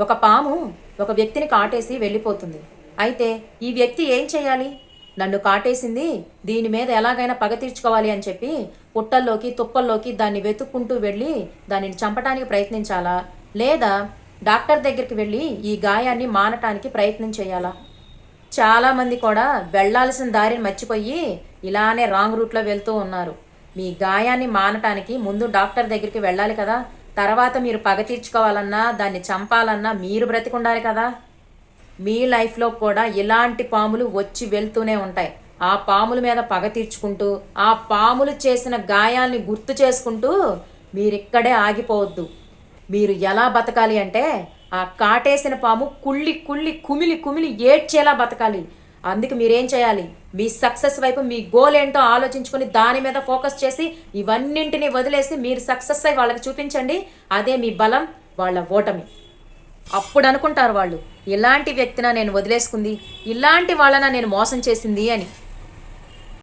ఒక పాము ఒక వ్యక్తిని కాటేసి వెళ్ళిపోతుంది. అయితే ఈ వ్యక్తి ఏం చేయాలి? నన్ను కాటేసింది, దీని మీద ఎలాగైనా పగ తీర్చుకోవాలి అని చెప్పి పుట్టల్లోకి తుప్పల్లోకి దాన్ని వెతుక్కుంటూ వెళ్ళి దానిని చంపటానికి ప్రయత్నించాలా, లేదా డాక్టర్ దగ్గరికి వెళ్ళి ఈ గాయాన్ని మానటానికి ప్రయత్నం చేయాలా? చాలామంది కూడా వెళ్ళాల్సిన దారిని మర్చిపోయి ఇలానే రాంగ్ రూట్లో వెళ్తూ ఉన్నారు. మీ గాయాన్ని మానటానికి ముందు డాక్టర్ దగ్గరికి వెళ్ళాలి కదా. తర్వాత మీరు పగ తీర్చుకోవాలన్నా దాన్ని చంపాలన్నా మీరు బ్రతికుండాలి కదా. మీ లైఫ్లో కూడా ఇలాంటి పాములు వచ్చి వెళ్తూనే ఉంటాయి. ఆ పాముల మీద పగ తీర్చుకుంటూ ఆ పాములు చేసిన గాయాల్ని గుర్తు చేసుకుంటూ మీరిక్కడే ఆగిపోవద్దు. మీరు ఎలా బతకాలి అంటే ఆ కాటేసిన పాము కుళ్ళి కుళ్ళి కుమిలి కుమిలి ఏడ్చేలా బతకాలి. అందుకు మీరేం చేయాలి? మీ సక్సెస్ వైపు మీ గోల్ ఏంటో ఆలోచించుకొని దాని మీద ఫోకస్ చేసి ఇవన్నింటినీ వదిలేసి మీరు సక్సెస్ అయి వాళ్ళకి చూపించండి. అదే మీ బలం, వాళ్ళ ఓటమి. అప్పుడు అనుకుంటారు వాళ్ళు, ఇలాంటి వ్యక్తిన నేను వదిలేసుకుంది, ఇలాంటి వాళ్ళన నేను మోసం చేసింది అని.